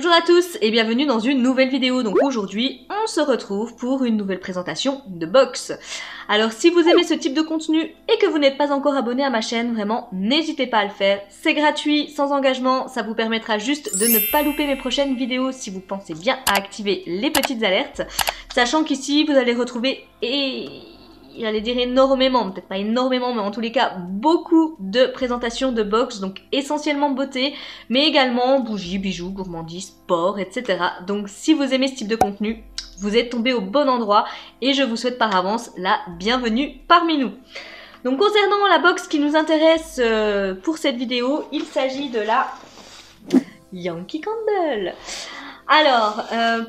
Bonjour à tous et bienvenue dans une nouvelle vidéo. Donc aujourd'hui, on se retrouve pour une nouvelle présentation de box. Alors si vous aimez ce type de contenu et que vous n'êtes pas encore abonné à ma chaîne, vraiment, n'hésitez pas à le faire. C'est gratuit, sans engagement, ça vous permettra juste de ne pas louper mes prochaines vidéos si vous pensez bien à activer les petites alertes. Sachant qu'ici, vous allez retrouver j'allais dire énormément, peut-être pas énormément, mais en tous les cas, beaucoup de présentations de box, donc essentiellement beauté, mais également bougies, bijoux, gourmandises, sport, etc. Donc si vous aimez ce type de contenu, vous êtes tombé au bon endroit et je vous souhaite par avance la bienvenue parmi nous. Donc concernant la box qui nous intéresse pour cette vidéo, il s'agit de la Yankee Candle. Alors,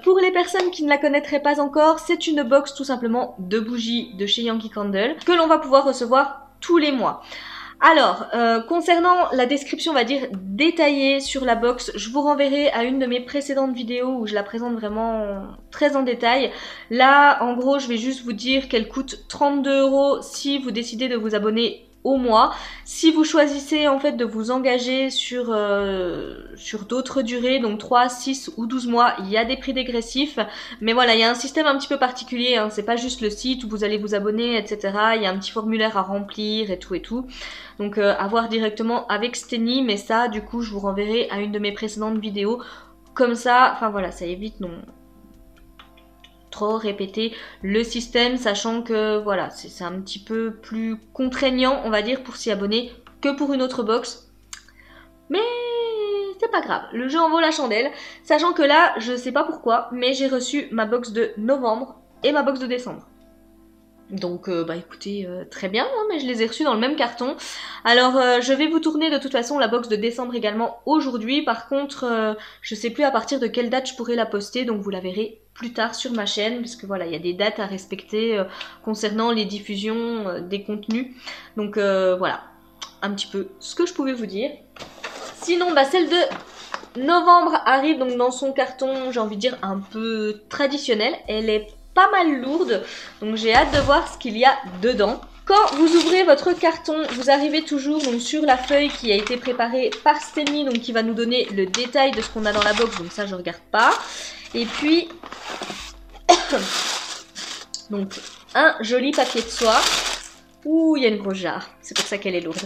pour les personnes qui ne la connaîtraient pas encore, c'est une box tout simplement de bougies de chez Yankee Candle que l'on va pouvoir recevoir tous les mois. Alors, concernant la description, on va dire, détaillée sur la box, je vous renverrai à une de mes précédentes vidéos où je la présente vraiment très en détail. Là, en gros, je vais juste vous dire qu'elle coûte 32 € si vous décidez de vous abonner au mois. Si vous choisissez en fait de vous engager sur d'autres durées, donc 3, 6 ou 12 mois, il y a des prix dégressifs. Mais voilà, il y a un système un petit peu particulier, hein. C'est pas juste le site où vous allez vous abonner, etc. Il y a un petit formulaire à remplir et tout et tout. Donc à voir directement avec Steny, mais ça du coup je vous renverrai à une de mes précédentes vidéos. Comme ça, enfin voilà, ça évite trop répéter le système, sachant que voilà, c'est un petit peu plus contraignant, on va dire, pour s'y abonner que pour une autre box. Mais c'est pas grave, le jeu en vaut la chandelle, sachant que là, je sais pas pourquoi, mais j'ai reçu ma box de novembre et ma box de décembre. Donc bah écoutez, très bien, hein, mais je les ai reçus dans le même carton. Alors je vais vous tourner de toute façon la box de décembre également aujourd'hui. Par contre, je sais plus à partir de quelle date je pourrai la poster, donc vous la verrez plus tard sur ma chaîne, parce que voilà, il y a des dates à respecter concernant les diffusions des contenus. Donc voilà, un petit peu ce que je pouvais vous dire. Sinon, bah celle de novembre arrive donc dans son carton, j'ai envie de dire un peu traditionnel. Elle est pas mal lourde, donc j'ai hâte de voir ce qu'il y a dedans. Quand vous ouvrez votre carton, vous arrivez toujours donc sur la feuille qui a été préparée par Steny, donc qui va nous donner le détail de ce qu'on a dans la box, donc ça je regarde pas. Et puis donc un joli papier de soie. Ouh, il y a une grosse jarre, c'est pour ça qu'elle est lourde.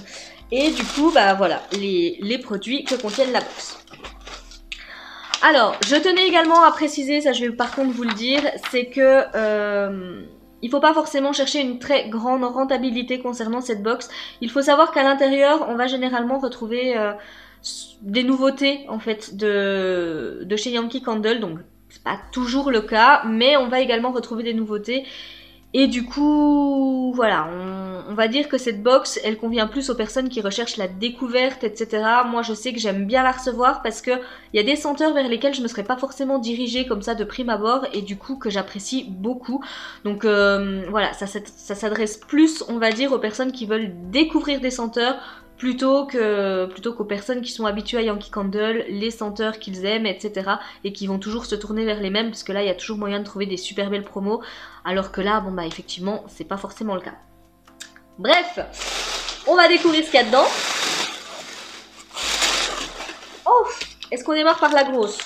Et du coup, bah voilà, les produits que contiennent la box. Alors, je tenais également à préciser, ça je vais par contre vous le dire, c'est que il faut pas forcément chercher une très grande rentabilité concernant cette box. Il faut savoir qu'à l'intérieur, on va généralement retrouver des nouveautés en fait de chez Yankee Candle, donc c'est pas toujours le cas, mais on va également retrouver des nouveautés. Et du coup, voilà, on va dire que cette box, elle convient plus aux personnes qui recherchent la découverte, etc. Moi, je sais que j'aime bien la recevoir parce que il y a des senteurs vers lesquelles je me serais pas forcément dirigée comme ça de prime abord et du coup que j'apprécie beaucoup. Donc voilà, ça s'adresse plus, on va dire, aux personnes qui veulent découvrir des senteurs plutôt qu'aux personnes qui sont habituées à Yankee Candle, les senteurs qu'ils aiment, etc. et qui vont toujours se tourner vers les mêmes parce que là, il y a toujours moyen de trouver des super belles promos. Alors que là, bon bah effectivement, c'est pas forcément le cas. Bref, on va découvrir ce qu'il y a dedans. Oh, est-ce qu'on démarre par la grosse?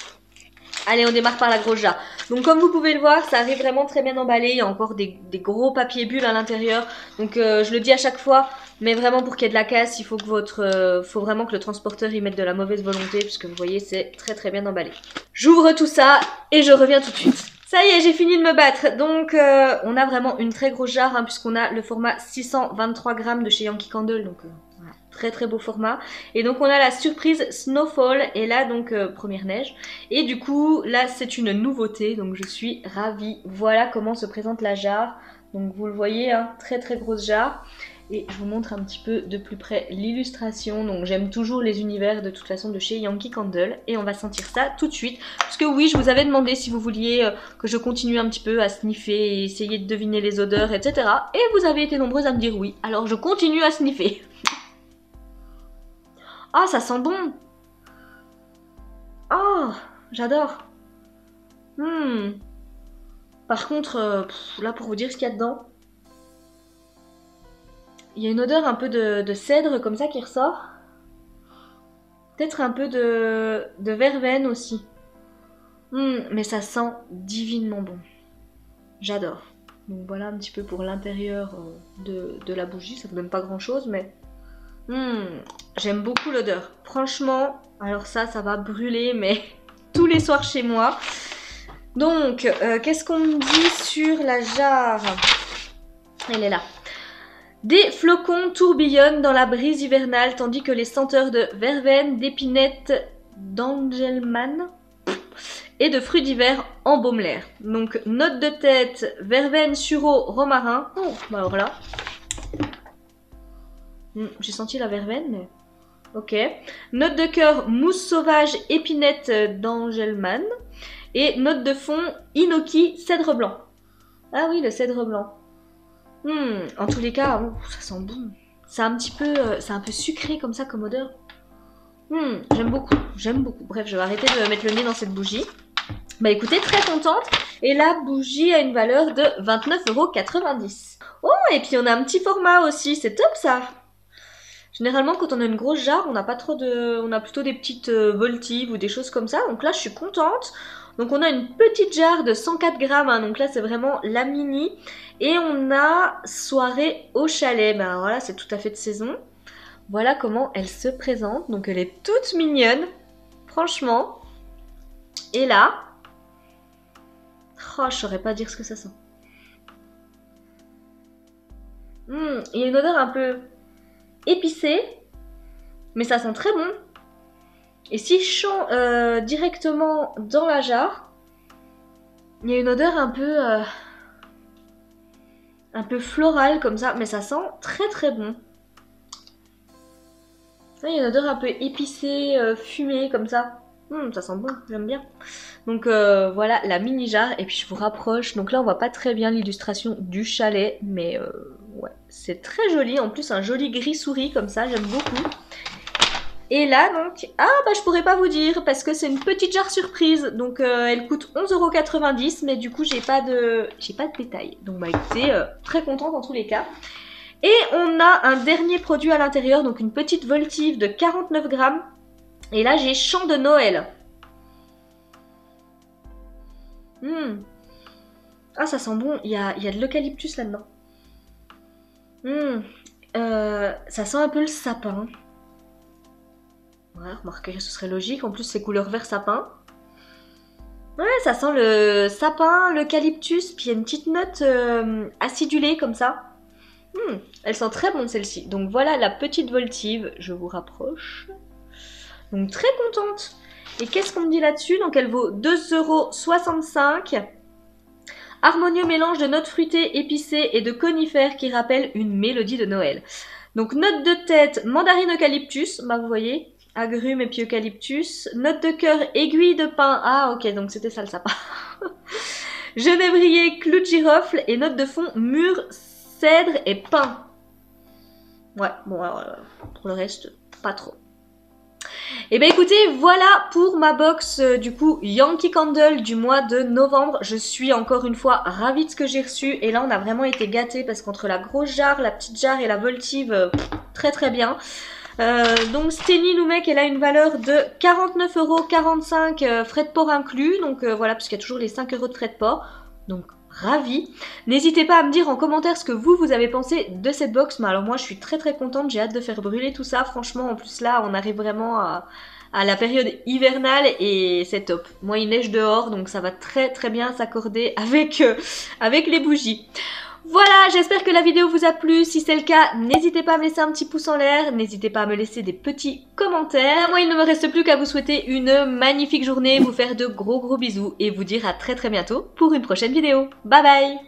Allez, on démarre par la grosse jarre. Donc comme vous pouvez le voir, ça arrive vraiment très bien emballé. Il y a encore des gros papiers bulles à l'intérieur. Donc je le dis à chaque fois, mais vraiment pour qu'il y ait de la casse, il faut que faut vraiment que le transporteur y mette de la mauvaise volonté, puisque vous voyez, c'est très très bien emballé. J'ouvre tout ça et je reviens tout de suite. Ça y est, j'ai fini de me battre. Donc on a vraiment une très grosse jarre, hein, puisqu'on a le format 623 grammes de chez Yankee Candle. Donc voilà, très très beau format. Et donc on a la surprise Snowfall. Et là donc première neige. Et du coup là c'est une nouveauté. Donc je suis ravie. Voilà comment se présente la jarre. Donc vous le voyez, hein, très très grosse jarre. Et je vous montre un petit peu de plus près l'illustration. Donc j'aime toujours les univers de toute façon de chez Yankee Candle. Et on va sentir ça tout de suite. Parce que oui, je vous avais demandé si vous vouliez que je continue un petit peu à sniffer et essayer de deviner les odeurs, etc. Et vous avez été nombreuses à me dire oui. Alors je continue à sniffer. Ah, ça sent bon. Oh, j'adore. Par contre, là pour vous dire ce qu'il y a dedans. Il y a une odeur un peu de cèdre comme ça qui ressort. Peut-être un peu de verveine aussi. Mais ça sent divinement bon. J'adore. Donc voilà un petit peu pour l'intérieur de la bougie. Ça ne donne pas grand chose, mais j'aime beaucoup l'odeur. Franchement, alors ça va brûler, mais tous les soirs chez moi. Donc, qu'est-ce qu'on me dit sur la jarre? Elle est là. Des flocons tourbillonnent dans la brise hivernale, tandis que les senteurs de verveine, d'épinette, d'angelman et de fruits d'hiver embaument l'air. Donc, note de tête, verveine, sureau, romarin. Oh, bah alors là. J'ai senti la verveine, mais... Ok. Note de cœur, mousse sauvage, épinette d'angelman. Et note de fond, inoki, cèdre blanc. Ah oui, le cèdre blanc. En tous les cas, ça sent bon. C'est un petit peu, c'est un peu sucré comme ça, comme odeur. J'aime beaucoup, j'aime beaucoup. Bref, je vais arrêter de mettre le nez dans cette bougie. Bah écoutez, très contente. Et la bougie a une valeur de 29,90 €. Oh, et puis on a un petit format aussi, c'est top ça. Généralement, quand on a une grosse jarre, on n'a pas trop de... On a plutôt des petites voltives ou des choses comme ça. Donc là, je suis contente. Donc on a une petite jarre de 104 grammes. Hein. Donc là, c'est vraiment la mini. Et on a soirée au chalet. Ben alors là, c'est tout à fait de saison. Voilà comment elle se présente. Donc elle est toute mignonne. Franchement. Et là... Oh, je saurais pas dire ce que ça sent. Il y a une odeur un peu... épicé, mais ça sent très bon. Et si je chante directement dans la jarre, il y a une odeur un peu florale comme ça, mais ça sent très très bon. Il y a une odeur un peu épicée, fumée comme ça. Ça sent bon, j'aime bien. Donc voilà la mini jarre, et puis je vous rapproche. Donc là on voit pas très bien l'illustration du chalet, mais ouais, c'est très joli. En plus un joli gris souris comme ça, j'aime beaucoup. Et là donc, ah bah je pourrais pas vous dire parce que c'est une petite jarre surprise. Donc elle coûte 11,90 €, mais du coup j'ai pas de détails. Donc bah écoutez, très contente en tous les cas. Et on a un dernier produit à l'intérieur, donc une petite voltive de 49 grammes. Et là j'ai chant de Noël. Ah, ça sent bon. Il y a de l'eucalyptus là-dedans. Ça sent un peu le sapin. Ouais, remarquez, ce serait logique. En plus, c'est couleur vert sapin. Ouais, ça sent le sapin, l'eucalyptus. Puis il y a une petite note acidulée comme ça. Elle sent très bon celle-ci. Donc voilà la petite voltive. Je vous rapproche. Donc très contente. Et qu'est-ce qu'on me dit là-dessus? Donc elle vaut 2,65 €. Harmonieux mélange de notes fruitées, épicées et de conifères qui rappelle une mélodie de Noël. Donc note de tête, mandarine eucalyptus, bah vous voyez, agrumes et puis eucalyptus. Note de cœur, aiguille de pin, ah ok, donc c'était ça le sapin. Genévrier, clou de girofle et note de fond, mûre, cèdre et pin. Ouais, bon alors, pour le reste, pas trop. Et ben écoutez, voilà pour ma box du coup Yankee Candle du mois de novembre. Je suis encore une fois ravie de ce que j'ai reçu. Et là on a vraiment été gâtés parce qu'entre la grosse jarre, la petite jarre et la voltive, très très bien. Donc Steny Numek, elle a une valeur de 49,45 €, frais de port inclus. Donc voilà, puisqu'il y a toujours les 5 € de frais de port. Donc ravie. N'hésitez pas à me dire en commentaire ce que vous avez pensé de cette box. Mais alors moi je suis très très contente, j'ai hâte de faire brûler tout ça. Franchement en plus là on arrive vraiment à la période hivernale et c'est top. Moi il neige dehors donc ça va très très bien s'accorder avec les bougies. Voilà, j'espère que la vidéo vous a plu. Si c'est le cas, n'hésitez pas à me laisser un petit pouce en l'air. N'hésitez pas à me laisser des petits commentaires. Moi, il ne me reste plus qu'à vous souhaiter une magnifique journée, vous faire de gros bisous et vous dire à très très bientôt pour une prochaine vidéo. Bye bye!